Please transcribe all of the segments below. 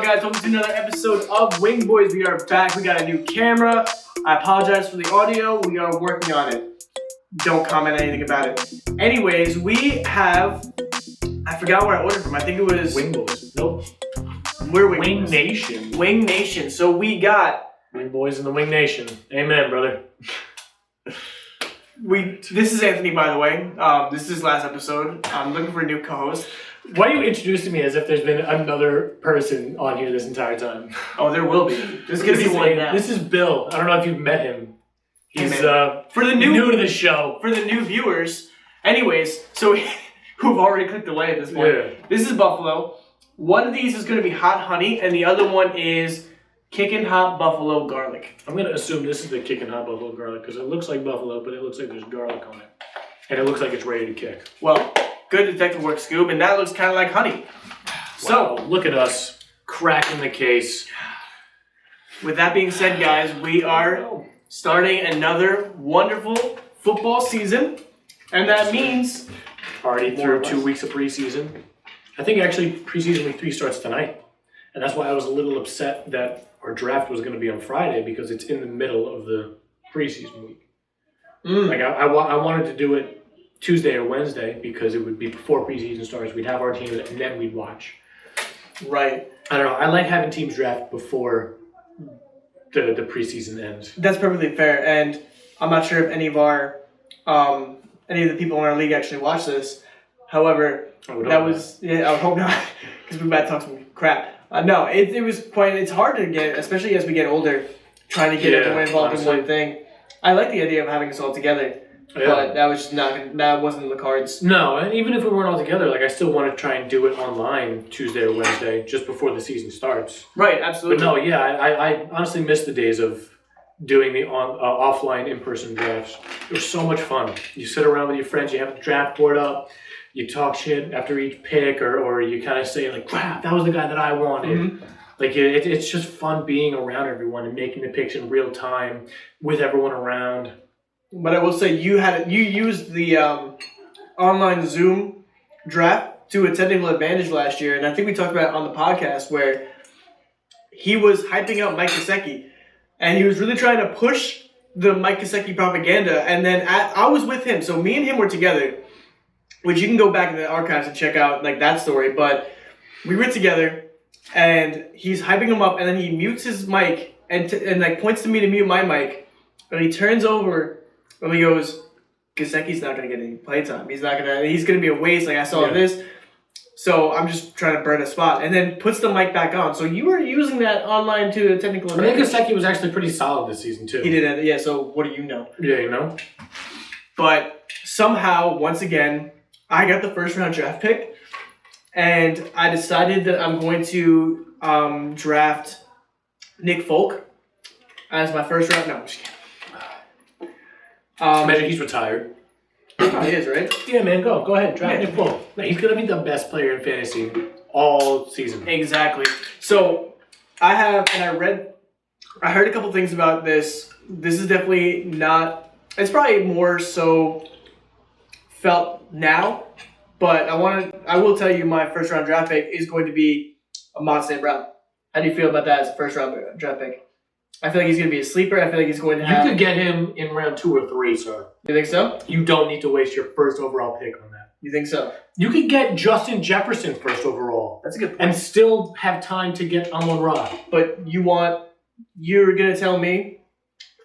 guys? Welcome to another episode of Wingboys. We are back. We got a new camera. I apologize for the audio. We are working on it. Don't comment anything about it. Anyways, we have... I forgot where I ordered from. I think it was... Wingboys. Nope. We're Wingboys. Wing Nation. Wing Nation. So we got... Wingboys in the Wing Nation. Amen, brother. This is Anthony, by the way. This is his last episode. I'm looking for a new co-host. Why are you introducing me as if there's been another person on here this entire time? Oh, there will be. There's going to be one now. This is Bill. I don't know if you've met him. He's for the new to the show. For the new viewers. Anyways, so who've already clicked away at this point. Yeah. This is Buffalo. One of these is going to be hot honey, and the other one is kickin' hot buffalo garlic. I'm going to assume this is the kickin' hot buffalo garlic because it looks like buffalo, but it looks like there's garlic on it. And it looks like it's ready to kick. Well, good detective work, Scoob, and that looks kind of like honey. Wow, so, look at us cracking the case. With that being said, guys, we are starting another wonderful football season, and that means... Already through 2 weeks of preseason. I think actually preseason week 3 starts tonight. And that's why I was a little upset that our draft was going to be on Friday because it's in the middle of the preseason week. Like I wanted to do it Tuesday or Wednesday because it would be before preseason starts. We'd have our teams and then we'd watch. Right. I don't know. I like having teams draft before the preseason ends. That's perfectly fair. And I'm not sure if any of the people in our league actually watch this. However, I would hope not because we're about to talk some crap. No, it was quite. It's hard to get, especially as we get older, trying to get everyone involved in one thing. I like the idea of having us all together, but that was just not. That wasn't in the cards. No, and even if we weren't all together, like I still want to try and do it online Tuesday or Wednesday, just before the season starts. Right, absolutely. But no, yeah, I honestly miss the days of doing the offline in-person drafts. It was so much fun. You sit around with your friends, you have the draft board up, you talk shit after each pick, or you kind of say like, crap, that was the guy that I wanted. Mm-hmm. Like it's just fun being around everyone and making the picks in real time with everyone around. But I will say you used the online Zoom draft to a technical advantage last year, and I think we talked about it on the podcast where he was hyping up Mike Gesicki, and he was really trying to push the Mike Gesicki propaganda. And then I was with him, so me and him were together, which you can go back in the archives and check out like that story. But we were together. And he's hyping him up, and then he mutes his mic and like points to me to mute my mic. And he turns over and he goes, "Gesicki's not gonna get any playtime. He's gonna be a waste. Like I saw this, so I'm just trying to burn a spot." And then puts the mic back on. So you were using that online to a technical advantage. I think Gesicki was actually pretty solid this season too. He did, yeah. So what do you know? Yeah, you know. But somehow, once again, I got the first round draft pick. And I decided that I'm going to draft Nick Folk as my first round. No, I'm just kidding. Imagine he's retired. He is, right? Yeah, man, go ahead. Draft Nick Folk. He's going to be the best player in fantasy all season. Exactly. So I heard a couple things about this. This is definitely not, it's probably more so felt now. But I will tell you my first round draft pick is going to be Ahmad St. Brown. How do you feel about that as a first round draft pick? I feel like he's going to be a sleeper. I feel like he's going to have... You could get him in round 2 or 3, sir. You think so? You don't need to waste your first overall pick on that. You think so? You could get Justin Jefferson first overall. That's a good point. And still have time to get Amon-Ra. But you're going to tell me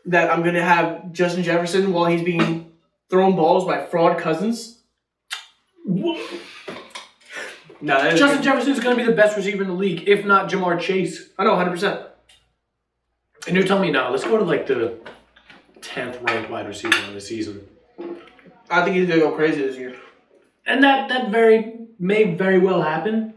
that I'm going to have Justin Jefferson while he's being thrown balls by fraud Cousins? No, Justin Jefferson is going to be the best receiver in the league, if not Jamar Chase. I know, 100%. And you're telling me now, let's go to like the 10th ranked wide receiver in the season. I think he's going to go crazy this year. And that may very well happen,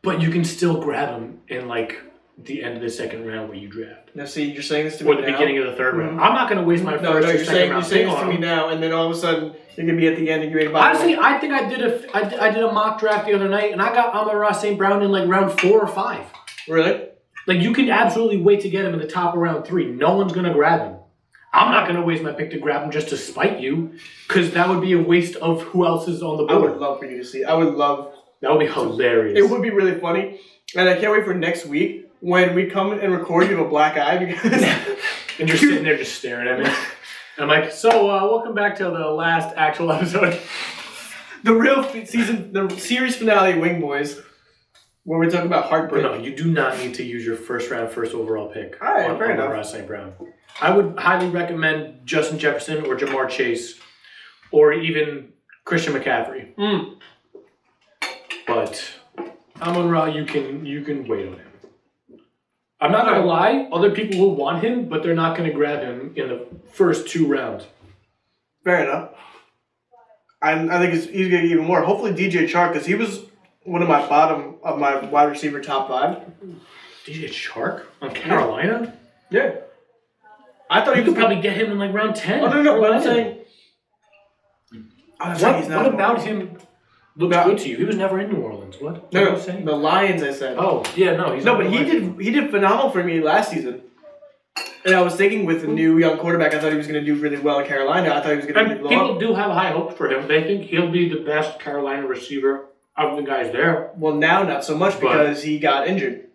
but you can still grab him in like the end of the second round where you draft. Now, see, you're saying this to me now. Or the beginning of the third round. I'm not going to waste my first or second round. You're saying this to me now, and then all of a sudden you're going to be at the end and you're ready to buy. Honestly, I think I did a mock draft the other night, and I got Amon-Ra St. Brown in like round 4 or 5. Really? Like you can absolutely wait to get him in the top of round 3. No one's going to grab him. I'm not going to waste my pick to grab him just to spite you, because that would be a waste of who else is on the board. I would love for you to see. I would love That would be hilarious. It would be really funny. And I can't wait for next week when we come and record. You have a black eye because and you're sitting there just staring at me. And I'm like, so welcome back to the last actual episode. the series finale of Wingboys, where we talk about heartbreak. But no, you do not need to use your first overall pick All right, on fair enough. Ross St. Brown. I would highly recommend Justin Jefferson or Jamar Chase or even Christian McCaffrey. But Amon-Ra, you can wait on him. I'm not going to lie, other people will want him, but they're not going to grab him in the first 2 rounds. Fair enough. I think he's going to get even more. Hopefully DJ Chark, because he was one of my bottom of my wide receiver top 5. DJ Chark on Carolina? Yeah. I thought you could probably get him in like round 10. Oh, no, but I'm saying... What about him looks good to you? He was never in New Orleans. What? No, the Lions, I said. Oh, yeah, no. No, but he did phenomenal for me last season. And I was thinking with the new young quarterback, I thought he was going to do really well in Carolina. I thought he was going to do People do have high hopes for him. They think he'll be the best Carolina receiver of the guys there. Well, now not so much because he got injured.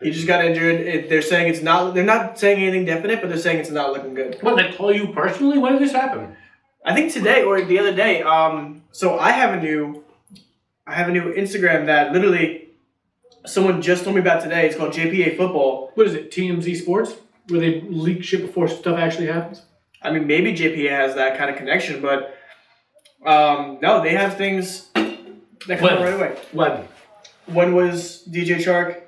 He just got injured. They're saying it's not. They're not saying anything definite, but they're saying it's not looking good. What, they call you personally? When did this happen? I think today or the other day. So I have a new Instagram that literally someone just told me about today. It's called JPA Football. What is it? TMZ Sports, where they leak shit before stuff actually happens. I mean, maybe JPA has that kind of connection, but no, they have things that come out right away. When was DJ Chark?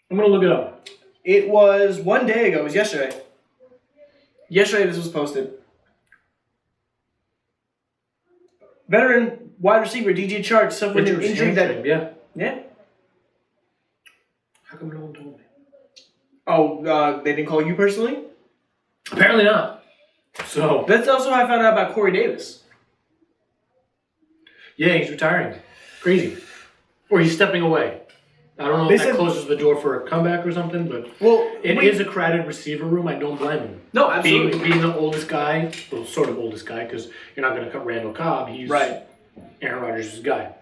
I'm gonna look it up. It was 1 day ago. It was yesterday. Yesterday, this was posted. Veteran wide receiver DJ Chark suffered an injury that... Yeah. How come no one told me? Oh, they didn't call you personally? Apparently not. So that's also how I found out about Corey Davis. Yeah, he's retiring. Crazy. Or he's stepping away. I don't know if that closes the door for a comeback or something, but it is a crowded receiver room. I don't blame him. No, absolutely. Being the oldest guy, well, sort of oldest guy, because you're not going to cut Randall Cobb. He's Aaron Rodgers' guy.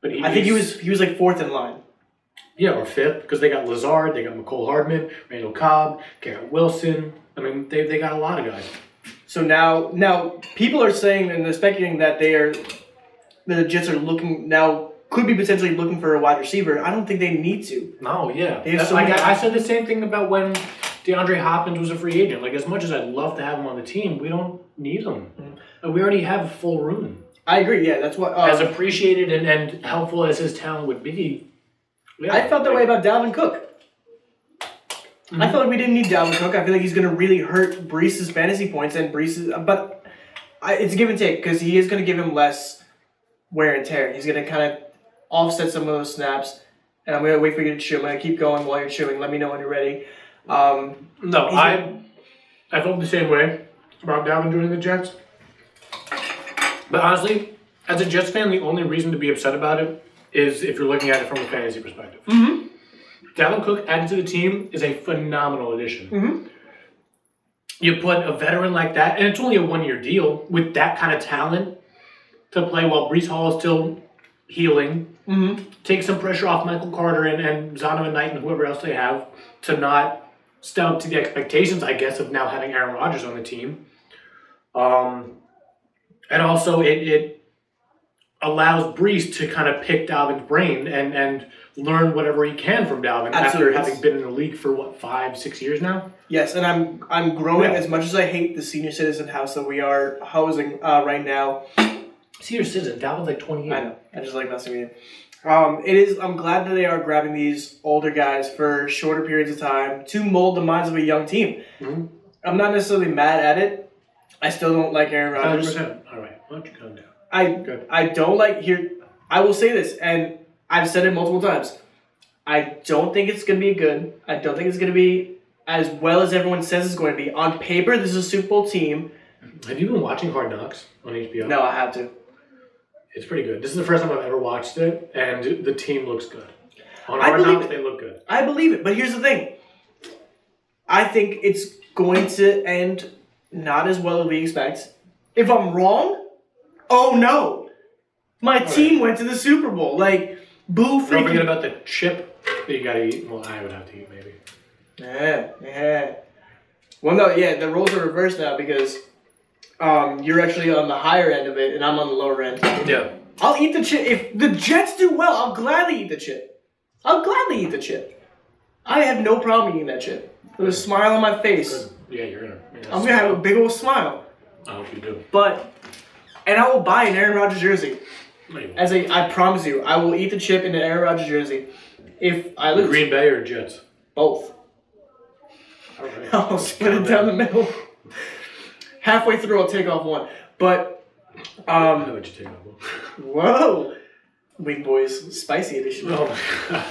But I think he was like 4th in line. Yeah, or 5th, because they got Lazard, they got McCole Hardman, Randall Cobb, Garrett Wilson. I mean, they got a lot of guys. So now people are saying and they're speculating that the Jets are could be potentially looking for a wide receiver. I don't think they need to. No, yeah. I said the same thing about when DeAndre Hopkins was a free agent. Like, as much as I'd love to have him on the team, we don't need him. Mm-hmm. We already have a full room. I agree, yeah. That's what... as appreciated and helpful as his talent would be... Yeah, I felt that way about Dalvin Cook. Mm-hmm. I felt like we didn't need Dalvin Cook. I feel like he's going to really hurt Breece's fantasy points and Breece's... But it's give and take because he is going to give him less wear and tear. He's going to kind of offset some of those snaps. And I'm going to wait for you to chew. I'm going to keep going while you're chewing. Let me know when you're ready. I felt the same way about Dalvin joining the Jets. But honestly, as a Jets fan, the only reason to be upset about it is if you're looking at it from a fantasy perspective. Mm-hmm. Dalvin Cook added to the team is a phenomenal addition. Mm-hmm. You put a veteran like that, and it's only a 1-year deal, with that kind of talent to play while Breece Hall is still healing. Mm-hmm. Take some pressure off Michael Carter and Zonovan Knight and whoever else they have to not step up to the expectations, I guess, of now having Aaron Rodgers on the team. And also it allows Breece to kind of pick Dalvin's brain and learn whatever he can from Dalvin after having been in the league for, 5-6 years now? Yes, and I'm growing as much as I hate the senior citizen house that we are housing right now. Senior citizen, Dalvin's like 28. I know. I just like messing with you. I'm glad that they are grabbing these older guys for shorter periods of time to mold the minds of a young team. Mm-hmm. I'm not necessarily mad at it. I still don't like Aaron Rodgers. 100%. All right, why don't you calm down? I don't like here. I will say this, and I've said it multiple times. I don't think it's going to be good. I don't think it's going to be as well as everyone says it's going to be. On paper, this is a Super Bowl team. Have you been watching Hard Knocks on HBO? No, I have to. It's pretty good. This is the first time I've ever watched it, and the team looks good. On Hard Knocks, they look good. I believe it, but here's the thing. I think it's going to end not as well as we expect. If I'm wrong, oh no. My team went to the Super Bowl. Like, boo freaking. Don't forget about the chip that you gotta eat. Well, I would have to eat maybe. Yeah. Well, no, yeah, the roles are reversed now because you're actually on the higher end of it and I'm on the lower end. Yeah. I'll eat the chip. If the Jets do well, I'll gladly eat the chip. I have no problem eating that chip. With a smile on my face. Good. Yeah, you're gonna. I'm gonna have a big old smile. I hope you do. And I will buy an Aaron Rodgers jersey. No, you won't. I promise you, I will eat the chip in an Aaron Rodgers jersey if I lose. Green Bay or Jets? Both. All right. I'll split it down the middle. Halfway through, I'll take off one. But, How would you take off one? whoa. Wingboys, spicy edition. Oh my god.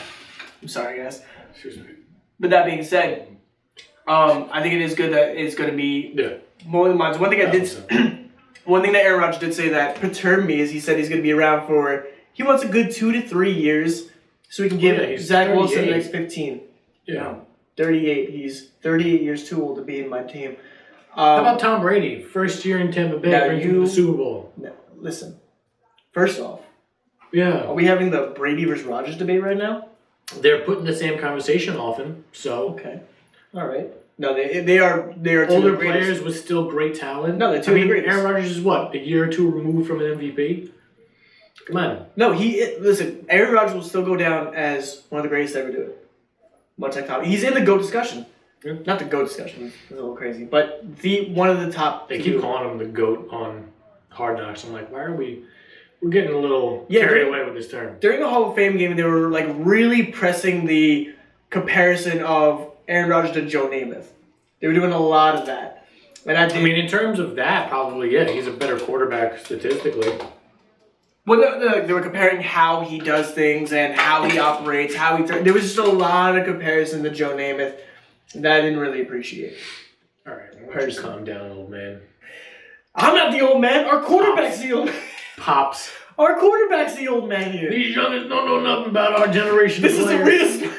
I'm sorry, guys. Excuse me. But that being said, I think it is good that it's going to be more than mine. One thing one thing that Aaron Rodgers did say that perturbed me is he said he's going to be around for, he wants a good 2 to 3 years so he can give Zach Wilson the next 15. Yeah. No, 38. He's 38 years too old to be in my team. How about Tom Brady? First year in Tampa Bay, brings him to the Super Bowl. No, listen. First off, Yeah. are we having the Brady versus Rodgers debate right now? They're putting the same conversation often, so. Okay. All right. No, they are two Older of the greatest. players with still great talent. No, they're two of the greatest. Aaron Rodgers is what, a year or two removed from an MVP? Come on. No, listen, Aaron Rodgers will still go down as one of the greatest to ever do it. Much like Tom. He's in the GOAT discussion. Yeah. Not the GOAT discussion. It's a little crazy. But one of the top. They keep calling him the GOAT on Hard Knocks. I'm like, why are we... We're getting a little carried away with this term. During the Hall of Fame game, they were like really pressing the comparison of Aaron Rodgers to Joe Namath. They were doing a lot of that. And I mean, in terms of that, probably, yeah, he's a better quarterback statistically. Well, they were comparing how he does things and how he operates, there was just a lot of comparison to Joe Namath that I didn't really appreciate. All right, why don't you calm down, old man? I'm not the old man. Our quarterback's the old man. Pops. Our quarterback's the old man here. These youngins don't know nothing about our generation. This is the real.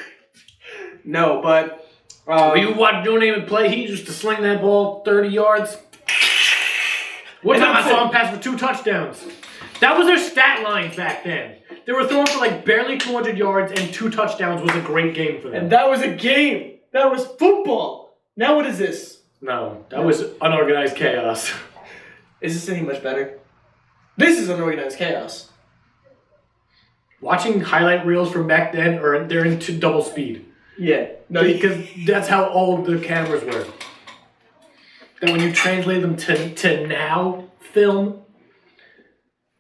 No, but when you watch Joe Namath play, he used to sling that ball 30 yards. One time I saw him pass for 2 touchdowns. That was their stat lines back then. They were throwing for like barely 200 yards and 2 touchdowns was a great game for them. And that was a game. That was football. Now what is this? No, that was unorganized chaos. Is this any much better? This is unorganized chaos. Watching highlight reels from back then, they're into double speed. Yeah. No, because that's how old the cameras were. That when you translate them to now film,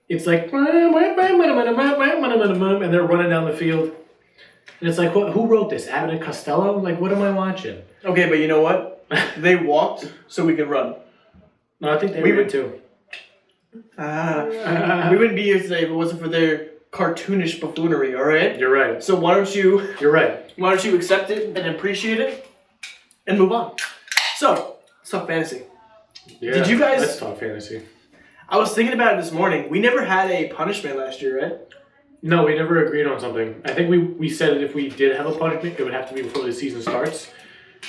it's like, and they're running down the field. And it's like, who wrote this? Abbott and Costello? Like, what am I watching? Okay, but you know what? They walked so we could run. No, I think they ran too. We wouldn't be here today if it wasn't for their cartoonish buffoonery, alright? You're right. So why don't you... You're right. Why don't you accept it and appreciate it and move on? So, let's talk fantasy. Yeah, Did you guys... Let's talk fantasy. I was thinking about it this morning. We never had a punishment last year, right? No, we never agreed on something. I think we said that if we did have a punishment, it would have to be before the season starts.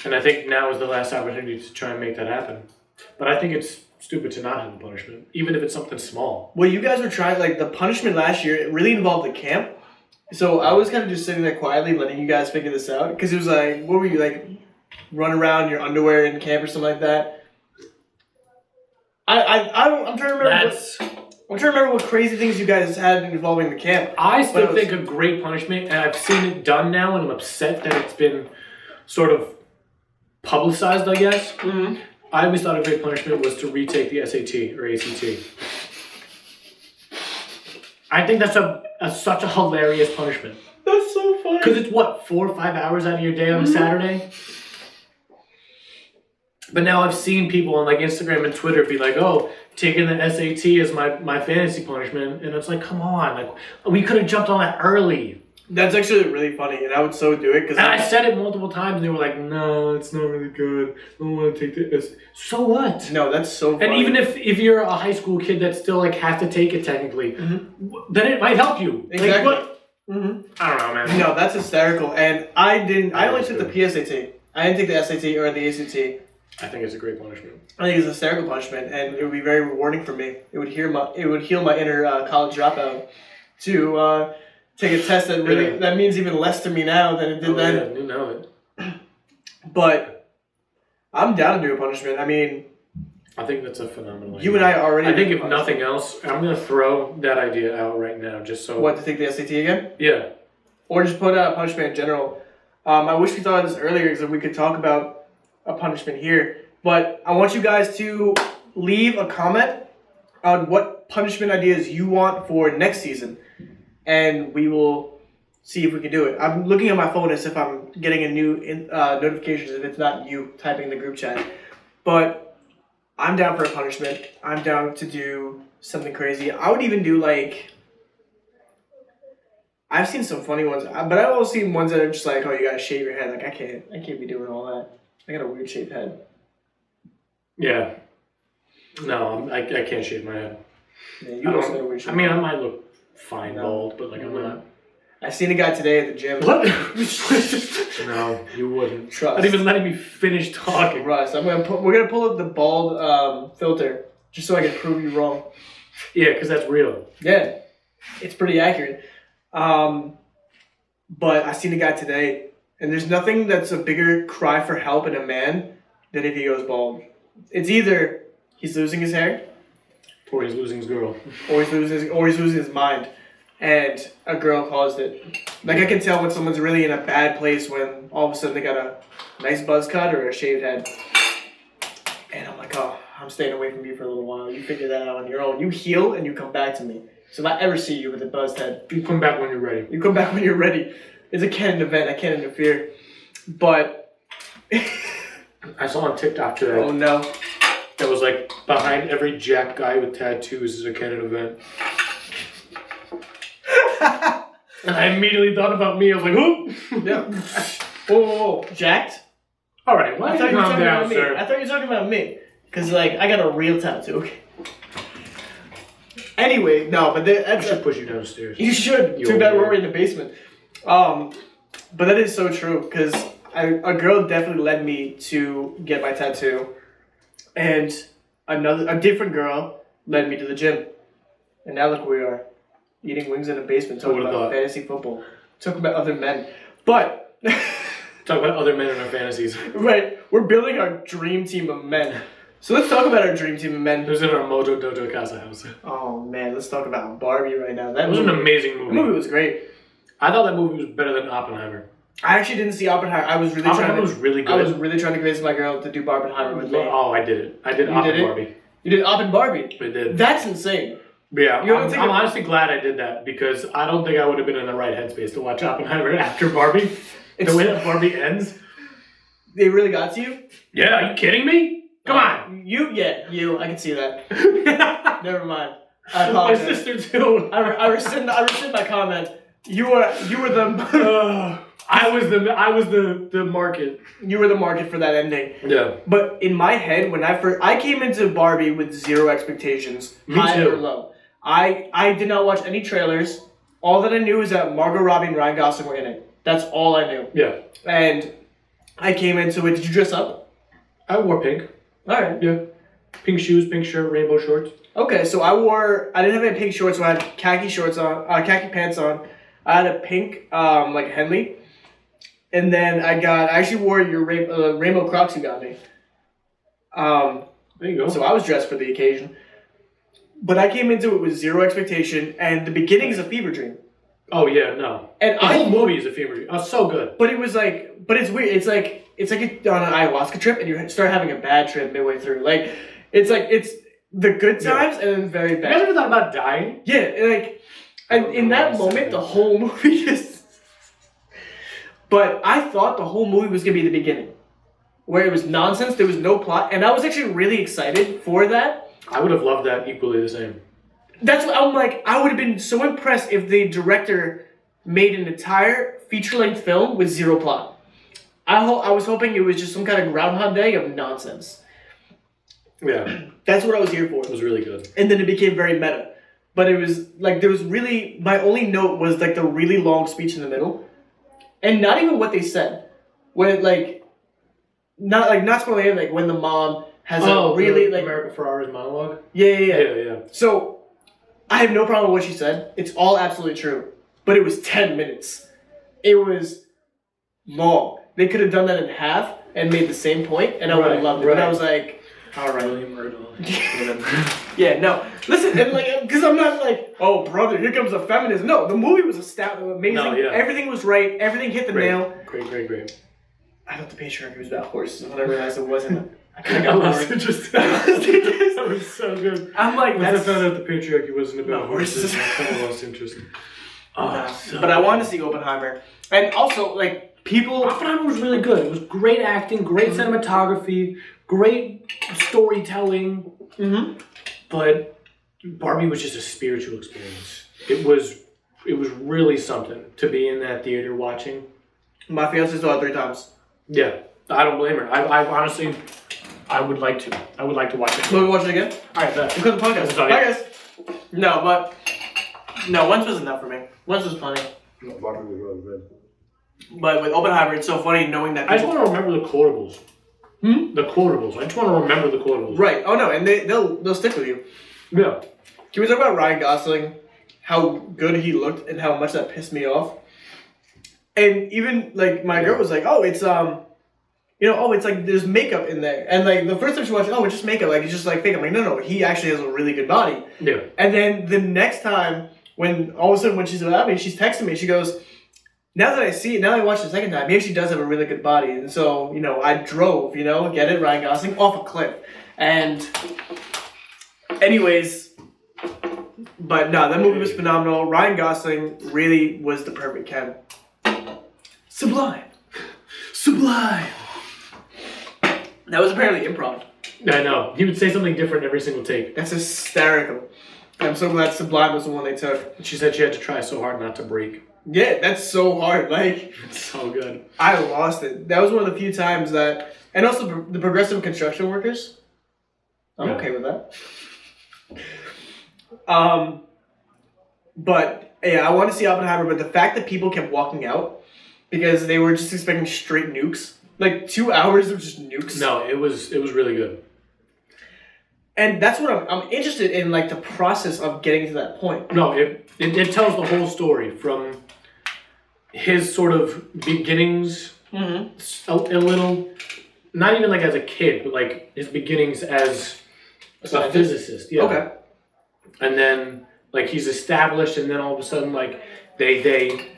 And I think now is the last opportunity to try and make that happen. But I think it's stupid to not have a punishment, even if it's something small. Well, you guys were trying, like, the punishment last year, it really involved the camp. So I was kind of just sitting there quietly letting you guys figure this out. Because it was like, what were you, like, run around in your underwear in camp or something like that? I'm trying to remember I'm trying to remember what crazy things you guys had involving the camp. I still think a great punishment, and I've seen it done now, and I'm upset that it's been sort of publicized, I guess. Mm-hmm. I always thought a great punishment was to retake the SAT or ACT. I think that's such a hilarious punishment. That's so funny. Because it's, 4 or 5 hours out of your day on a Saturday? But now I've seen people on like Instagram and Twitter be like, oh, taking the SAT is my fantasy punishment. And it's like, come on. Like, we could have jumped on that early. That's actually really funny, and I would so do it. And I said it multiple times, and they were like, no, it's not really good. I don't want to take the SAT. So what? No, that's so funny. And even if you're a high school kid that still like has to take it technically, then it might help you. Exactly. Like, what? Mm-hmm. I don't know, man. No, that's hysterical. And I only took the PSAT. I didn't take the SAT or the ACT. I think it's a great punishment. I think it's a hysterical punishment, and it would be very rewarding for me. It would heal my inner college dropout to take a test that really that means even less to me now than it did then. Yeah, you know it. But I'm down to do a punishment. I mean, I think that's a phenomenal idea. You and I already. I think if nothing else, I'm gonna throw that idea out right now, just so. What, to take the SAT again? Yeah. Or just put a punishment in general. I wish we thought of this earlier so we could talk about a punishment here. But I want you guys to leave a comment on what punishment ideas you want for next season, and we will see if we can do it. I'm looking at my phone as if I'm getting a new notifications if it's not you typing in the group chat. But I'm down for a punishment. I'm down to do something crazy. I would even do like... I've seen some funny ones, but I've also seen ones that are just like, oh, you gotta shave your head. Like, I can't be doing all that. I got a weird shaped head. Yeah. No, I can't shave my head. Yeah, you also got a weird shaped head. I mean, I might look fine bald, but like I'm not. I seen a guy today at the gym. What? No, you wouldn't. Trust. Not even letting me finish talking. Russ, we're gonna pull up the bald filter just so I can prove you wrong. Yeah, because that's real. Yeah, it's pretty accurate. But I seen a guy today, and there's nothing that's a bigger cry for help in a man than if he goes bald. It's either he's losing his hair, or he's losing his girl, or he's losing his mind, and a girl caused it. Like, I can tell when someone's really in a bad place when all of a sudden they got a nice buzz cut or a shaved head, and I'm like, oh, I'm staying away from you for a little while. You figure that out on your own. You heal and you come back to me. So if I ever see you with a buzzed head, you come back when you're ready. You come back when you're ready. It's a canon event. I can't interfere. But I saw on TikTok today. Oh no. That was like, behind every jack guy with tattoos is a canon event. And I immediately thought about me. I was like, who? Yeah. Whoa. Jacked? All right. Why don't you calm down, sir? I thought you were talking about me. Because, like, I got a real tattoo. Anyway, no, but I should push you downstairs. You should. Too bad we're in the basement. But that is so true, because a girl definitely led me to get my tattoo, and a different girl led me to the gym, and now look where we are, eating wings in a basement, talking about fantasy football, talking about other men, but talk about other men in our fantasies. Right, we're building our dream team of men. So let's talk about our dream team of men. Who's in our Mojo Dojo Casa house? Oh man, let's talk about Barbie right now. That was an amazing movie. The movie was great. I thought that movie was better than Oppenheimer. I actually didn't see Oppenheimer. Oppenheimer was really good. I was really trying to convince my girl to do Barbenheimer with me. Oh, I did it. I did Oppen Barbie. You did Oppen Barbie? I did. That's insane. Yeah, I'm honestly glad I did that, because I don't think I would have been in the right headspace to watch Oppenheimer after Barbie. The way that Barbie ends. They really got to you? Yeah, are you kidding me? Come on. You. I can see that. Never mind. I My apologize. sister too. I rescind my comment. You were the I was the market. You were the market for that ending. Yeah. But in my head, when I came into Barbie with zero expectations, high or low. I did not watch any trailers. All that I knew is that Margot Robbie and Ryan Gosling were in it. That's all I knew. Yeah. And I came into it. Did you dress up? I wore pink. All right. Yeah. Pink shoes, pink shirt, rainbow shorts. Okay, so I didn't have any pink shorts, so I had khaki shorts on, khaki pants on. I had a pink, like Henley. And then I actually wore your rainbow Crocs you got me. There you go. So I was dressed for the occasion. But I came into it with zero expectation, and the beginning is a fever dream. Oh yeah, no. And the whole movie is a fever dream. Oh, so good. But it was like, it's weird. It's like on an ayahuasca trip, and you start having a bad trip midway through. Like, it's the good times and then very bad. You guys ever thought about dying? Yeah, and in that moment, the whole movie just... But I thought the whole movie was going to be the beginning, where it was nonsense, there was no plot, and I was actually really excited for that. I would have loved that equally the same. That's what I'm like, I would have been so impressed if the director made an entire feature-length film with zero plot. I was hoping it was just some kind of Groundhog Day of nonsense. Yeah. That's what I was here for. It was really good. And then it became very meta. But it was, like, there was really... My only note was, like, the really long speech in the middle. And not even what they said. When it, like... not spoiling like when the mom has a really like America Ferrera's monologue. Yeah. So I have no problem with what she said. It's all absolutely true, but it was 10 minutes. It was long. They could have done that in half and made the same point, and I would have loved it. But I was like, all right. William Myrtle. Yeah, no. Listen, and like, because I'm not like, oh, brother, here comes a feminist. No, the movie was amazing. No, yeah. Everything was right. Everything hit the nail. Great. I thought the patriarchy was about horses. When I realized it wasn't, I kind I of got lost bored. interest. That was so good. I'm like, Once I found out the patriarchy wasn't about horses, horses. I kind of lost interest. But I wanted to see Oppenheimer. And also, like, people... Oppenheimer was really good. It was great acting, great cinematography, great storytelling. Mm-hmm. But Barbie was just a spiritual experience. It was really something to be in that theater watching. My fiance saw it 3 times. Yeah, I don't blame her. I honestly, I would like to. I would like to watch it. Will we watch it again? All right, bet. Because the podcast. Bye, guys. No, once was enough for me. Once was funny. No, Barbie was really good. But with Oppenheimer, it's so funny knowing that I just want to remember the quotables. The quotables. I just want to remember the quotables. Right. Oh no, and they'll stick with you. Yeah. Can we talk about Ryan Gosling? How good he looked and how much that pissed me off. And even like my girl was like, "Oh, it's it's like there's makeup in there." And like the first time she watched it, "Oh, it's just makeup. Like it's just like fake." I'm like, "No, he actually has a really good body." Yeah. And then the next time, when all of a sudden when she's without me, she's texting me. She goes, "Now that I see it, now that I watched it the second time, he actually does have a really good body." And so I drove, get it, Ryan Gosling off a cliff. And anyways. But no, that movie was phenomenal. Ryan Gosling really was the perfect Ken. Sublime. That was apparently improv. I know. He would say something different every single take. That's hysterical. I'm so glad Sublime was the one they took. She said she had to try so hard not to break. Yeah, that's so hard. Like, it's so good. I lost it. That was one of the few times that... And also the progressive construction workers. I'm okay with that. But yeah, I want to see Oppenheimer, but the fact that people kept walking out because they were just expecting straight nukes, like 2 hours of just nukes. No, it was really good. And that's what I'm interested in, like the process of getting to that point. No, it tells the whole story from his sort of beginnings, a little, not even like as a kid, but like his beginnings as a physicist. Yeah. Okay. And then like he's established, and then all of a sudden like they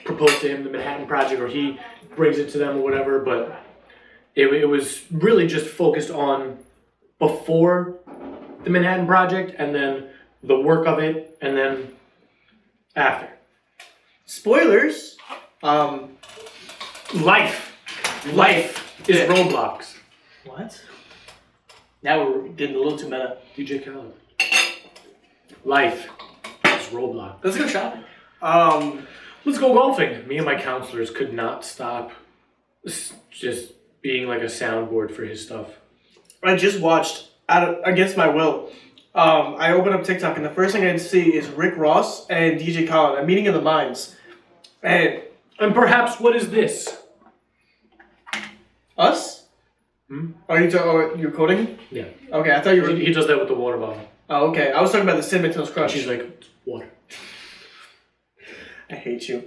propose to him the Manhattan Project, or he brings it to them or whatever. But it was really just focused on before the Manhattan Project, and then the work of it, and then after. Spoilers. Life is Roblox. What? Now we're getting a little too meta. DJ Khaled. Life is Roblox. Let's go shopping. Let's go golfing. Me and my counselors could not stop just being like a soundboard for his stuff. I just watched, against my will, I opened up TikTok, and the first thing I see is Rick Ross and DJ Khaled, a meeting of the minds. And perhaps what is this? Us? Are you quoting? Yeah. Okay, I thought you were... He does that with the water bottle. Oh, okay. I was talking about the Cinnamon Toast Crunch. She's like, it's water. I hate you.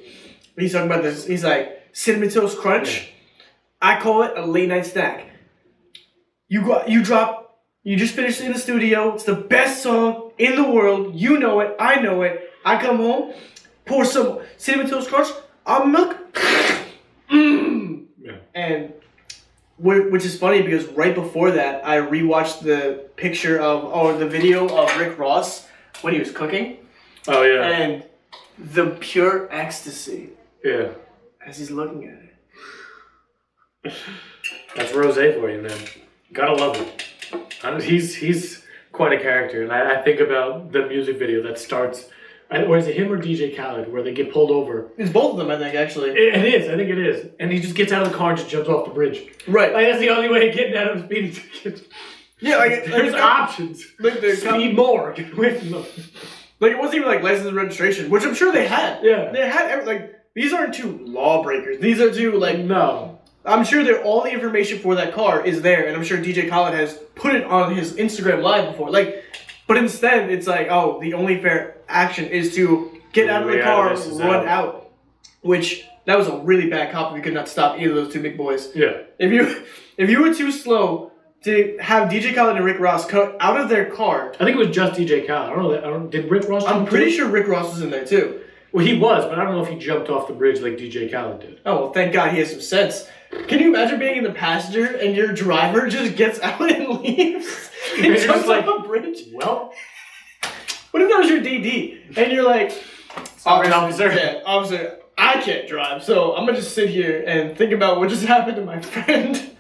He's talking about this. He's like, Cinnamon Toast Crunch? Yeah. I call it a late night snack. You just finished in the studio. It's the best song in the world. You know it. I know it. I come home, pour some Cinnamon Toast Crunch, almond milk. Yeah. And which is funny because right before that, I rewatched the the video of Rick Ross when he was cooking. Oh, yeah. And the pure ecstasy. Yeah. As he's looking at it. That's rosé for you, man. Gotta love it. He's quite a character, and I think about the music video that starts, or is it him or DJ Khaled, where they get pulled over? It's both of them, I think, actually. It is, I think it is. And he just gets out of the car and just jumps off the bridge. Right. Like, that's the only way of getting out of a speeding ticket. Yeah, like there's options. Like speed more. Get away from them. Like, it wasn't even like license and registration, which I'm sure they had. Yeah. They had, these aren't two lawbreakers. These are two, like... No. I'm sure that all the information for that car is there, and I'm sure DJ Khaled has put it on his Instagram Live before. Like, but instead, it's like, oh, the only fair action is to get out of the car, run out. Which, that was a really bad cop if you could not stop either of those two big boys. Yeah. If you were too slow to have DJ Khaled and Rick Ross cut out of their car. I think it was just DJ Khaled. I don't know. Did Rick Ross? I'm pretty sure Rick Ross was in there too. Well, he was, but I don't know if he jumped off the bridge like DJ Khaled did. Oh, well, thank God he has some sense. Can you imagine being in the passenger and your driver just gets out and leaves and jumps off a bridge? Well, what if that was your DD and you're like, officer, yeah, officer, I can't drive, so I'm gonna just sit here and think about what just happened to my friend.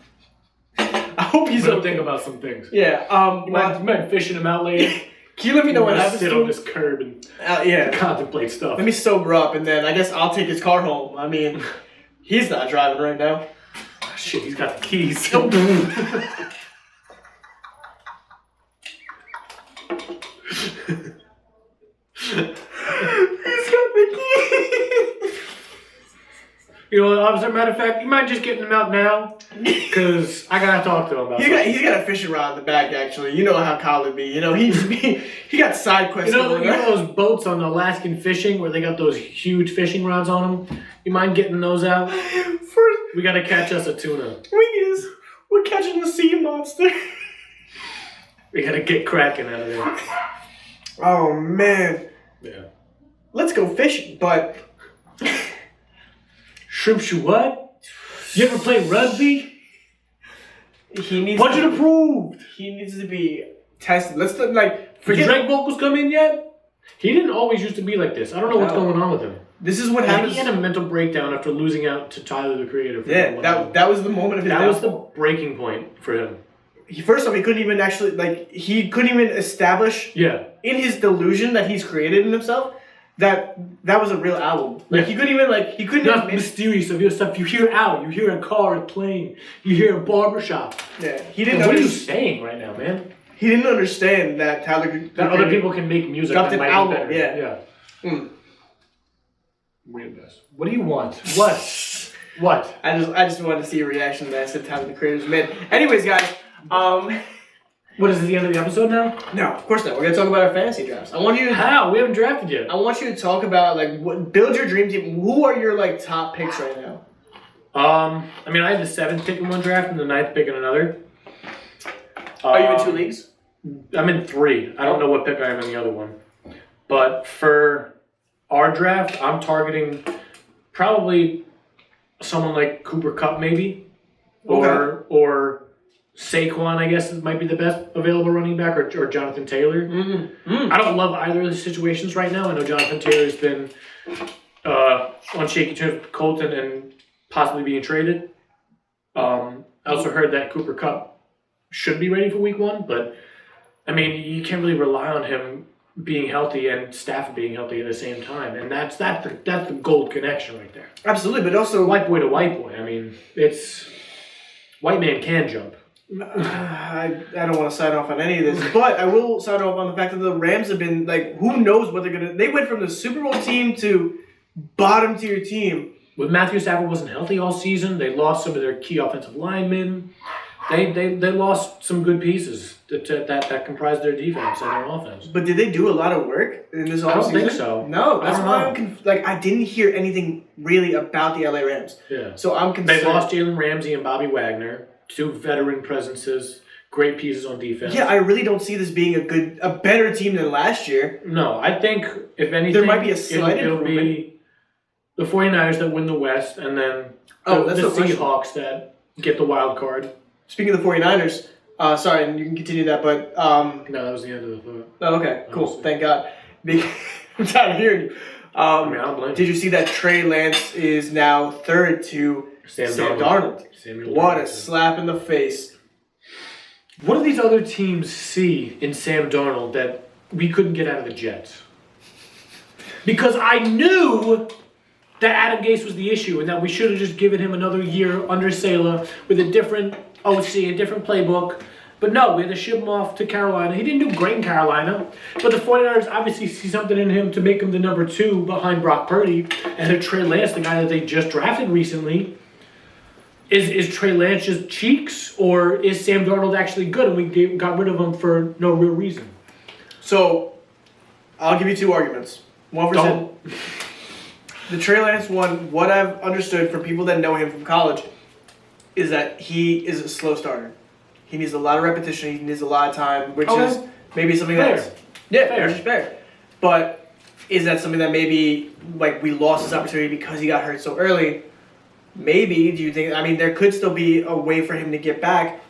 I hope he's okay. Think about some things. Yeah. You might fishing him out later. Can you let me know what happens sit to on him? this curb and yeah, contemplate stuff. Let me sober up, and then I guess I'll take his car home. I mean, he's not driving right now. Oh, shit, he's got the keys. He's got the keys. You know, as a matter of fact, you mind just getting him out now? Because I gotta talk to him about He's got a fishing rod in the back, actually. You know how Khaled be. You know, he got side quests. You know those boats on Alaskan fishing where they got those huge fishing rods on them? You mind getting those out? We gotta catch us a tuna. We're catching a sea monster. We gotta get cracking out of there. Oh, man. Yeah. Let's go fishing, but... Shrimp you what? You ever play rugby? He needs Budget approved. He needs to be tested. Let's Did Drake vocals come in yet? He didn't always used to be like this. I don't know what's going on with him. This is what happens. He had a mental breakdown after losing out to Tyler the Creator. That was the moment of his downfall. Was the breaking point for him. First off, he couldn't even establish in his delusion that he's created in himself that was a real album. He couldn't even not mysterious of your stuff. You hear out, you hear a car, a plane, you hear a barbershop. Yeah, he didn't. What are you saying right now, man? He didn't understand that that other people can make music. Dropped an album. Better. Yeah. Mm. What do you want? What? I just wanted to see a reaction to that. I said Tyler the Creator's mid. Anyways, guys. What is it, the end of the episode now? No, of course not. We're gonna talk about our fantasy drafts. I want you to. How? We haven't drafted yet. I want you to talk about build your dream team. Who are your top picks right now? I mean, I had the 7th pick in one draft and the 9th pick in another. Are you in 2 leagues? I'm in 3. I don't know what pick I am in the other one. But for our draft, I'm targeting probably someone like Cooper Kupp, maybe, or Saquon, I guess, might be the best available running back, or Jonathan Taylor. I don't love either of the situations right now. I know Jonathan Taylor's been on shaky terms with Colton and possibly being traded. I also heard that Cooper Kupp should be ready for week 1, but I mean, you can't really rely on him being healthy and Stafford being healthy at the same time, and that's the gold connection right there. Absolutely, but also white boy to white boy. I mean, it's white man can jump. I don't want to sign off on any of this, but I will sign off on the fact that the Rams have been who knows what they're gonna. They went from the Super Bowl team to bottom tier team. When Matthew Stafford wasn't healthy all season, they lost some of their key offensive linemen. They lost some good pieces that comprised their defense and their offense. But did they do a lot of work in this offseason? I don't think so. No, that's why I'm I didn't hear anything really about the LA Rams. Yeah. So I'm concerned. They lost Jalen Ramsey and Bobby Wagner, 2 veteran presences, great pieces on defense. Yeah, I really don't see this being a better team than last year. No, I think if anything, there might be a slight it'll be the 49ers that win the West, and then the Seahawks that get the wild card. Speaking of the 49ers, sorry, and you can continue that, but... no, that was the end of the thought. Oh, okay, cool. Honestly. Thank God. I'm tired of hearing you. I don't blame you. Did you see that Trey Lance is now third to Sam Darnold? What a slap in the face. What do these other teams see in Sam Darnold that we couldn't get out of the Jets? Because I knew that Adam Gase was the issue and that we should have just given him another year under Saleh with a different OC, a different playbook. But no, we had to ship him off to Carolina. He didn't do great in Carolina, but the 49ers obviously see something in him to make him the number 2 behind Brock Purdy and Trey Lance, the guy that they just drafted recently. Is Trey Lance just cheeks, or is Sam Darnold actually good and we got rid of him for no real reason? So, I'll give you two arguments. One for Sam. The Trey Lance one, what I've understood from people that know him from college, is that he is a slow starter. He needs a lot of repetition. He needs a lot of time, which is maybe something that's which is fair. But is that something that maybe like we lost his opportunity because he got hurt so early? Maybe. Do you think? I mean, there could still be a way for him to get back.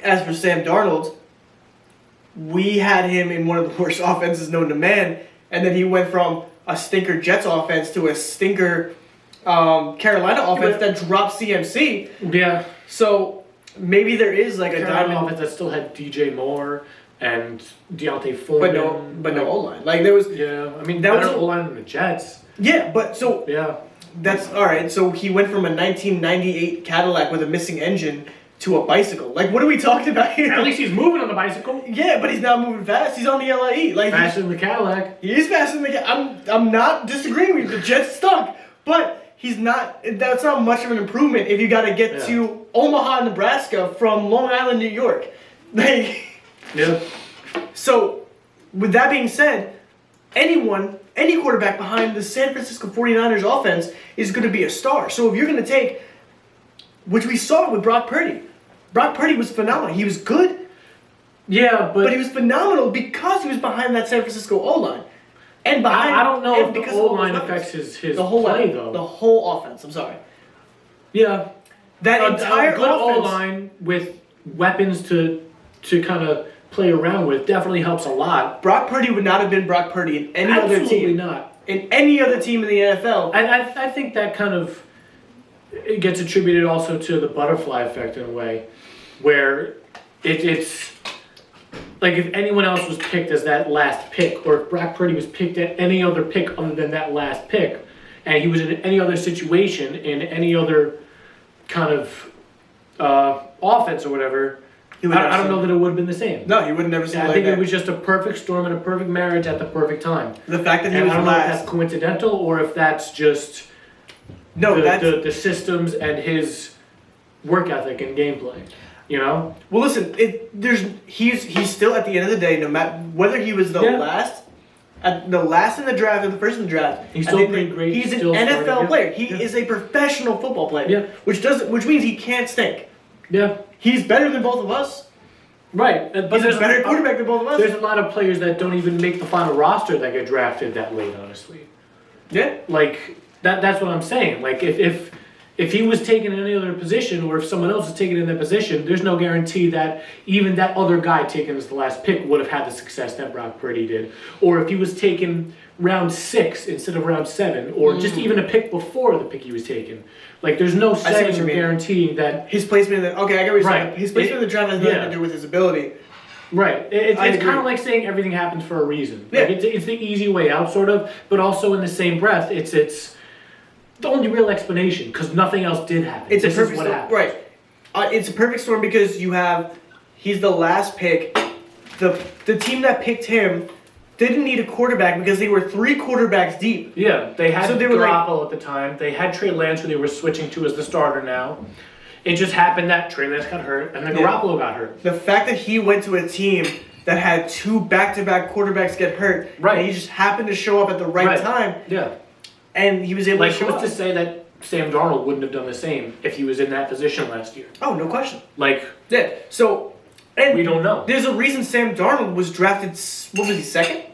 As for Sam Darnold, we had him in one of the worst offenses known to man, and then he went from a stinker Jets offense to a stinker Carolina offense that dropped CMC. Yeah. So maybe there is like a Carolina offense that still had DJ Moore and Deontay Foreman. But no O-line. Like there was. Yeah, I mean that was O-line than the Jets. Yeah, but so yeah. That's all right. So he went from a 1998 Cadillac with a missing engine to a bicycle. Like, what are we talking about here? At least he's moving on the bicycle. Yeah, but he's not moving fast. He's on the LIE. Like faster than the Cadillac. He is faster than the Cadillac. I'm not disagreeing with you. The Jets stunk, but he's not. That's not much of an improvement if you got to get to Omaha, Nebraska from Long Island, New York. Like, yeah. So, with that being said, any quarterback behind the San Francisco 49ers offense is going to be a star. So if you're going to take, which we saw with Brock Purdy. Brock Purdy was phenomenal. He was good. Yeah, but he was phenomenal because he was behind that San Francisco O-line. And behind, I don't know if the O-line affects his the whole play, though. The whole offense, I'm sorry. Yeah. That entire good offense, O-line with weapons to kind of play around with definitely helps a lot. Brock Purdy would not have been Brock Purdy in any other team. Absolutely not. In any other team in the NFL. And I think that kind of it gets attributed also to the butterfly effect in a way, where it's like if anyone else was picked as that last pick, or if Brock Purdy was picked at any other pick other than that last pick, and he was in any other situation, in any other kind of offense or whatever, I don't know that it would have been the same. No, he would have never seen it I like think that. It was just a perfect storm and a perfect marriage at the perfect time. The fact that he and was I don't know if last. that's coincidental or if that's just the systems and his work ethic and gameplay. You know? Well, listen, he's still at the end of the day, no matter whether he was the last in the draft or the first in the draft. He's still pretty great. He's an NFL player. He is a professional football player. Yeah. Which means he can't stink. Yeah. He's better than both of us. Right. But he's a better quarterback than both of us. There's a lot of players that don't even make the final roster that get drafted that late, honestly. Yeah. Like that's what I'm saying. Like if he was taken in any other position, or if someone else is taken in that position, there's no guarantee that even that other guy taken as the last pick would have had the success that Brock Purdy did. Or if he was taken round 6 instead of round 7, or just even a pick before the pick he was taken. Like there's no saying or guaranteeing that his placement in the I get what you're saying. His placement in the draft has nothing to do with his ability. Right. It's kind of like saying everything happens for a reason. Yeah. Like it's the easy way out, sort of, but also in the same breath, it's the only real explanation, because nothing else did happen. It's this a perfect is what storm. happened. Right. It's a perfect storm because he's the last pick. The team that picked him didn't need a quarterback because they were 3 quarterbacks deep. Yeah, they had Garoppolo at the time. They had Trey Lance, who they were switching to as the starter now. It just happened that Trey Lance got hurt and then Garoppolo got hurt. The fact that he went to a team that had 2 back-to-back quarterbacks get hurt, and he just happened to show up at the right time. Yeah. And he was able to show up. Like, who's to say that Sam Darnold wouldn't have done the same if he was in that position last year? Oh, no question. Yeah. So, and we don't know. There's a reason Sam Darnold was drafted, what was he, 2nd?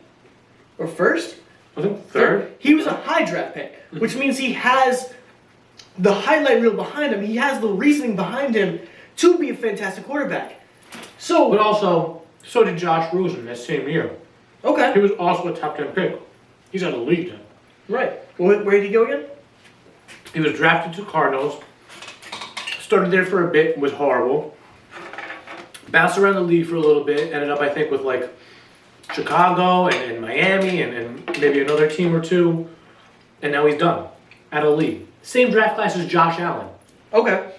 Or 1st? I think 3rd. He was a high draft pick, which means he has the highlight reel behind him. He has the reasoning behind him to be a fantastic quarterback. But also, so did Josh Rosen that same year. Okay. He was also a top 10 pick. He's out of the league then. Right. Where did he go again? He was drafted to Cardinals. Started there for a bit, was horrible. Bounced around the league for a little bit. Ended up, I think, with Chicago and Miami and maybe another team or 2. And now he's done. Out of the league. Same draft class as Josh Allen. Okay.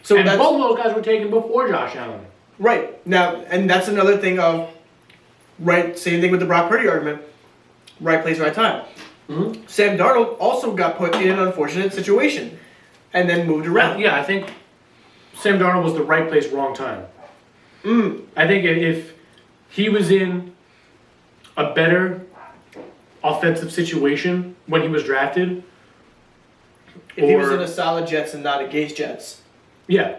So both of those guys were taken before Josh Allen. Right. Now, and that's another thing of, same thing with the Brock Purdy argument. Right place, right time. Mm-hmm. Sam Darnold also got put in an unfortunate situation. and then moved around. I think Sam Darnold was the right place, wrong time. I think if he was in a better offensive situation when he was drafted, if he was in a solid Jets and not a Gase Jets. Yeah.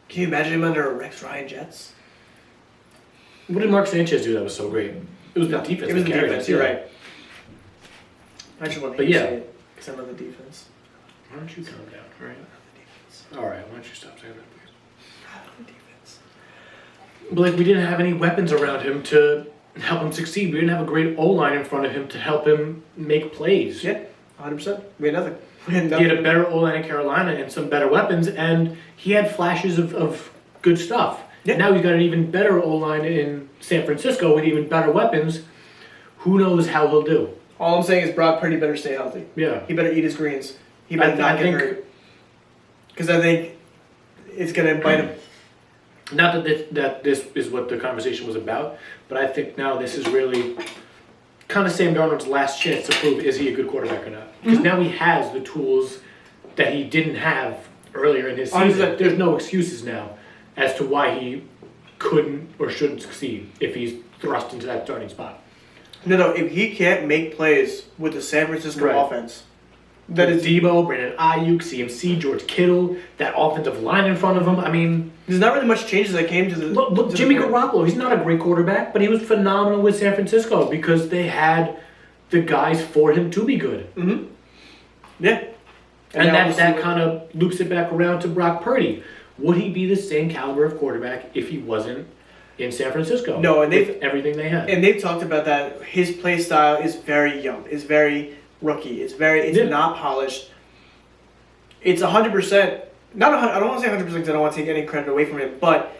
Can you imagine him under a Rex Ryan Jets? What did Mark Sanchez do that was so great? It was the defense. It was the that carried defense, us, you're yeah. right. I just want to But hear yeah. you say it, because I love the defense. Why don't you calm down, all right? All right, why don't you stop saying that, please? I love the defense. But like, we didn't have any weapons around him to help him succeed. We didn't have a great O-line in front of him to help him make plays. Yeah, 100%. We had nothing. He had a better O-line in Carolina and some better weapons, and he had flashes of good stuff. Yeah. Now he's got an even better O-line in San Francisco with even better weapons. Who knows how he'll do? All I'm saying is Brock Purdy better stay healthy. Yeah. He better eat his greens. He better not get hurt. Because I think it's going to bite him. Not that this is what the conversation was about, but I think now this is really kind of Sam Darnold's last chance to prove is he a good quarterback or not. Because now he has the tools that he didn't have earlier in his season. There's no excuses now as to why he couldn't or shouldn't succeed if he's thrust into that starting spot. No, if he can't make plays with the San Francisco offense, that is Debo, Brandon Ayuk, CMC, George Kittle, that offensive line in front of him. I mean, there's not really much changes that came to the. Look, to Jimmy the Garoppolo. He's not a great quarterback, but he was phenomenal with San Francisco because they had the guys for him to be good. Mm-hmm. Yeah, and that kind of loops it back around to Brock Purdy. Would he be the same caliber of quarterback if he wasn't in San Francisco? No, and with everything they had. And they've talked about that. His play style is very young. It's very rookie. It's not polished. It's 100%. Not 100. I don't want to say 100% because I don't want to take any credit away from him. But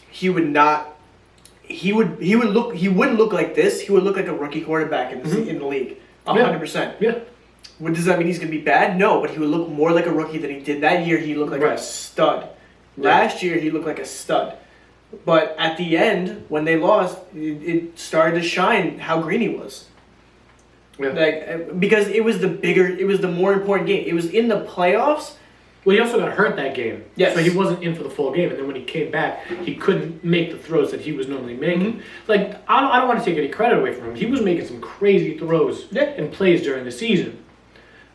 he would not. He would look. He wouldn't look like this. He would look like a rookie quarterback in the league. 100%. Yeah. Does that mean he's going to be bad? No, but he would look more like a rookie than he did. That year, he looked like a stud. Last year, he looked like a stud. But at the end, when they lost, it started to shine how green he was. Yeah. Like, because it was the more important game. It was in the playoffs. Well, he also got hurt that game. Yes. So he wasn't in for the full game. And then when he came back, he couldn't make the throws that he was normally making. Like, I don't want to take any credit away from him. He was making some crazy throws and plays during the season.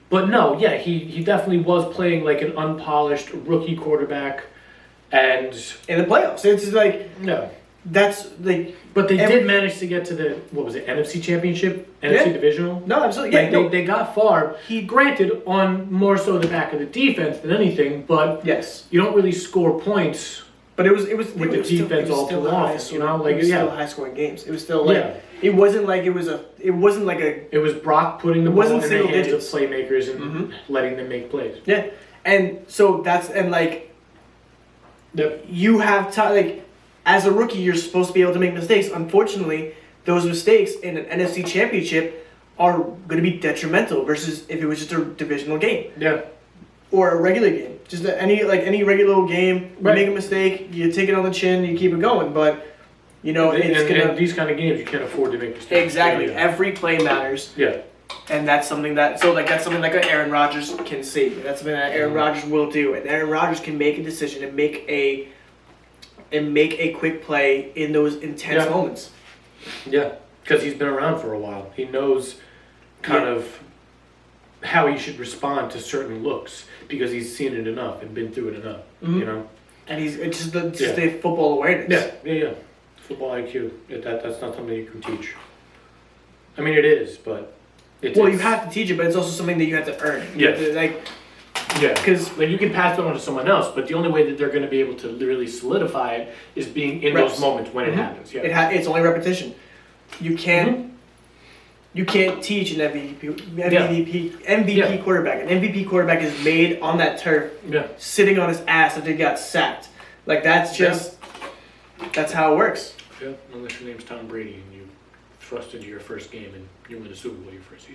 But no, he definitely was playing like an unpolished rookie quarterback. And in the playoffs, it's just like that's like. But they did manage to get to the NFC Championship, NFC Divisional. No, absolutely. Like, they got far. Granted on more so the back of the defense than anything, but you don't really score points. But it was with the defense all too often. You know, like it was still high scoring games. It was still like it wasn't like it was a. It wasn't like a. It was Brock putting the ball in the hands digits. of playmakers and letting them make plays. Yeah, and so you have like as a rookie, you're supposed to be able to make mistakes. Unfortunately, those mistakes in an NFC Championship are going to be detrimental versus if it was just a divisional game. Yeah. Or a regular game. Just any regular old game, you make a mistake, you take it on the chin, you keep it going. But and these kind of games, you can't afford to make mistakes. Exactly. Yeah. Every play matters. Yeah. And that's something that's something like Aaron Rodgers can see. That's something that Aaron Rodgers will do. And Aaron Rodgers can make a decision and make a quick play in those intense moments. Yeah, because he's been around for a while. He knows kind of how he should respond to certain looks because he's seen it enough and been through it enough. You know, and it's just the football awareness. Yeah. Football IQ. That's not something you can teach. I mean, it is, but you have to teach it, but it's also something that you have to earn. Because you can pass it on to someone else, but the only way that they're going to be able to really solidify it is being in those moments when it happens. Yeah, it's only repetition. You can't. You can't teach an MVP quarterback. An MVP quarterback is made on that turf, sitting on his ass after he got sacked. Like that's just that's how it works. Yeah, unless your name's Tom Brady and you thrust into your first game and you win the Super Bowl your first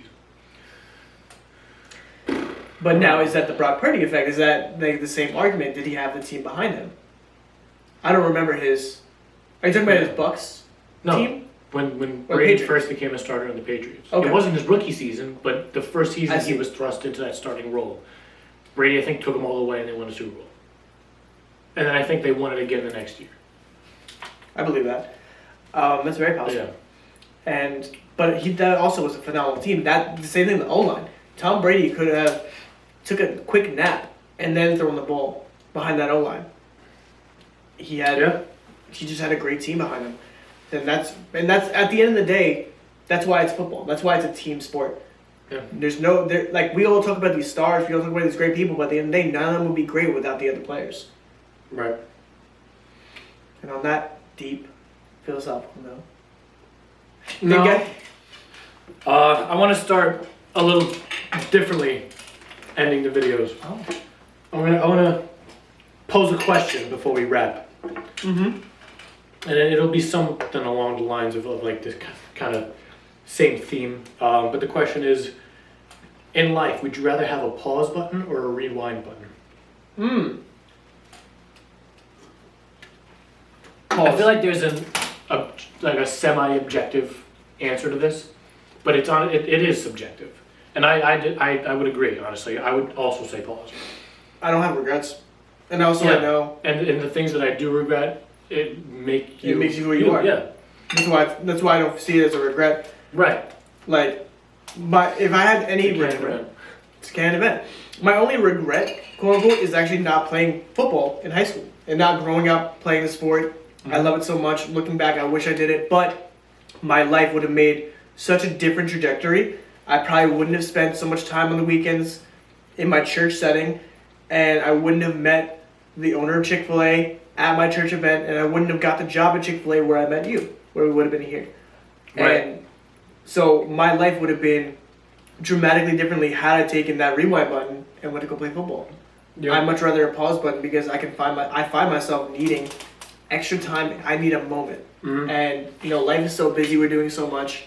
season. But now, is that the Brock Purdy effect? Is that like the same argument? Did he have the team behind him? I don't remember his. Are you talking about his Bucks team? When Brady first became a starter on the Patriots. Okay. It wasn't his rookie season, but the first season he was thrust into that starting role. Brady, I think, took them all the way and they won a Super Bowl. And then I think they won it again the next year. I believe that. That's very possible. Yeah. But that also was a phenomenal team. That the same thing with the O-line. Tom Brady could have took a quick nap and then thrown the ball behind that O-line. He just had a great team behind him. And that's at the end of the day, that's why it's football. That's why it's a team sport. Yeah. We all talk about these stars, we all talk about these great people, but at the end of the day, none of them would be great without the other players. Right. And on that deep philosophical note. No. I want to start a little differently ending the videos. Oh. I want to pose a question before we wrap. Mm-hmm. And it'll be something along the lines of like this kind of same theme. But the question is, in life, would you rather have a pause button or a rewind button? Pause. I feel like there's a semi-objective answer to this, but it is subjective. And I would agree, honestly. I would also say pause. I don't have regrets. And also I know. And the things that I do regret, it makes you who you are. Yeah. That's why I don't see it as a regret. Right. Like, if I had any regret, it's a can event. My only regret, quote unquote, is actually not playing football in high school and not growing up playing the sport. I love it so much. Looking back, I wish I did it, but my life would have made such a different trajectory. I probably wouldn't have spent so much time on the weekends in my church setting, and I wouldn't have met the owner of Chick-fil-A at my church event, and I wouldn't have got the job at Chick-fil-A where I met you, where we would have been here. Right. And so my life would have been dramatically differently had I taken that rewind button and went to go play football. Yeah. I'd much rather a pause button because I find myself needing extra time. I need a moment. Mm-hmm. And life is so busy, we're doing so much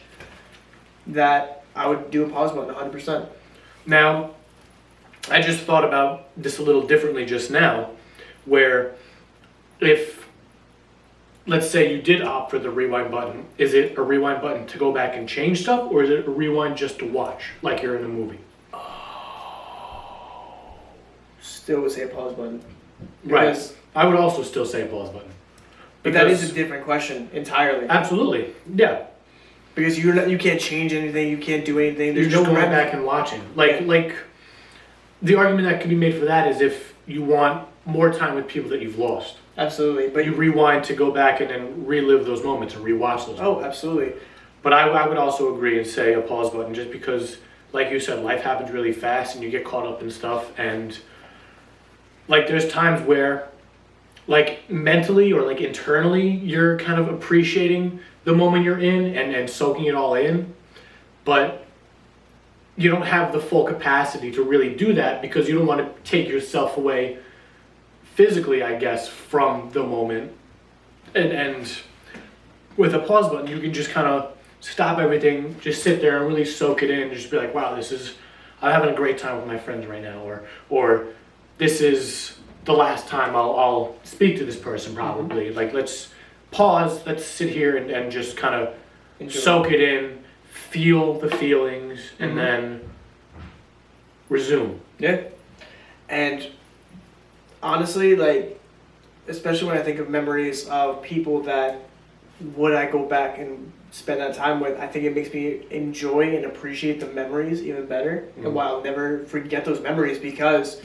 that I would do a pause button 100%. Now, I just thought about this a little differently just now, where if, let's say you did opt for the rewind button, is it a rewind button to go back and change stuff, or is it a rewind just to watch, like you're in a movie? Still would say a pause button. Right. I would also still say a pause button. But that is a different question entirely. Absolutely. Yeah. Because you can't change anything, you can't do anything. There's you're just no going back and watching. Like the argument that can be made for that is if you want more time with people that you've lost. Absolutely. But you rewind to go back and then relive those moments and rewatch those moments. Oh, absolutely. But I would also agree and say a pause button just because, like you said, life happens really fast and you get caught up in stuff. And like there's times where like mentally or like internally you're kind of appreciating the moment you're in and soaking it all in. But you don't have the full capacity to really do that because you don't want to take yourself away physically, I guess, from the moment. And with a pause button, you can just kind of stop everything, just sit there and really soak it in, just be like, wow, I'm having a great time with my friends right now, or this is the last time I'll speak to this person probably. Mm-hmm. Like, let's pause, let's sit here and just kind of soak it in, feel the feelings, and mm-hmm. then resume. Yeah. And honestly, like, especially when I think of memories of people that would I go back and spend that time with, I think it makes me enjoy and appreciate the memories even better. Mm-hmm. And while I'll never forget those memories because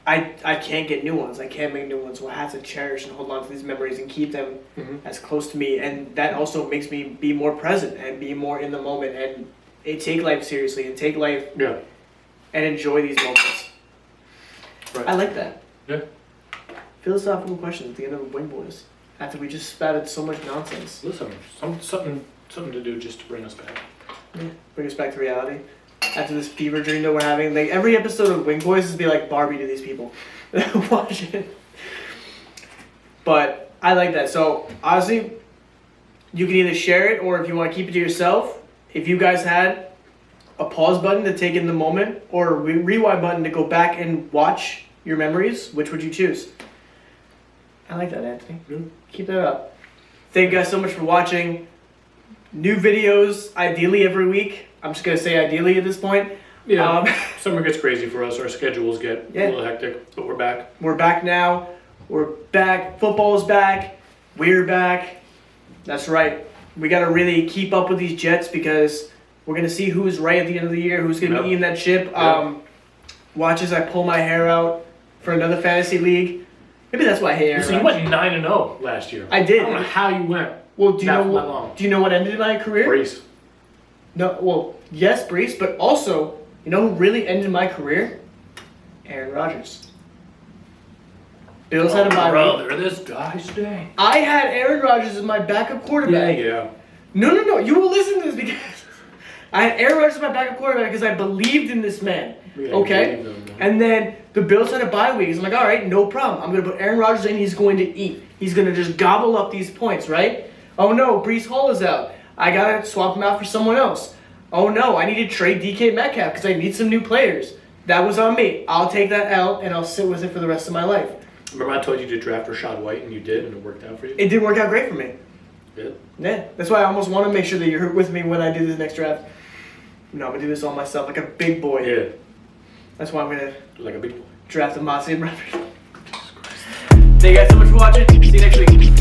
I can't get new ones. I can't make new ones. So I have to cherish and hold on to these memories and keep them mm-hmm. as close to me. And that also makes me be more present and be more in the moment and take life seriously and take life and enjoy these moments. Right. I like that. Yeah. Philosophical questions at the end of Wingboys. After we just spouted so much nonsense. Listen, something to do just to bring us back. Yeah, bring us back to reality. After this fever dream that we're having, like every episode of Wingboys is be like Barbie to these people that watch it. But I like that. So honestly, you can either share it or if you want to keep it to yourself. If you guys had a pause button to take in the moment or a rewind button to go back and watch your memories, which would you choose? I like that, Anthony. Keep that up. Thank you guys so much for watching. New videos, ideally every week. I'm just going to say ideally at this point. Yeah. Summer gets crazy for us. Our schedules get a little hectic, but we're back. We're back now. We're back. Football's back. We're back. That's right. We got to really keep up with these Jets because we're going to see who's right at the end of the year, who's going to be eating that chip. Watch as I pull my hair out for another fantasy league. Maybe that's why I hate Aaron So you went 9-0 last year. I did. I don't know how you went. Well, do you know what ended my career? Brees. No, well, yes, Brees, but also, you know who really ended my career? Aaron Rodgers. Bills had a bye week. Brother, this guy's day. I had Aaron Rodgers as my backup quarterback. Yeah. No. You will listen to this because I had Aaron Rodgers as my backup quarterback because I believed in this man. Yeah, okay? And then the Bills had a bye week. I'm like, all right, no problem. I'm going to put Aaron Rodgers in. He's going to eat. He's going to just gobble up these points, right? Oh, no, Brees Hall is out. I got to swap him out for someone else. Oh, no, I need to trade DK Metcalf because I need some new players. That was on me. I'll take that L, and I'll sit with it for the rest of my life. Remember I told you to draft Rashad White, and you did, and it worked out for you? It did work out great for me. Good. Yeah, that's why I almost want to make sure that you're with me when I do this next draft. No, I'm going to do this all myself like a big boy. Yeah. That's why I'm going to Like a big boy. draft the Mossy brothers. Thank you guys so much for watching. See you next week.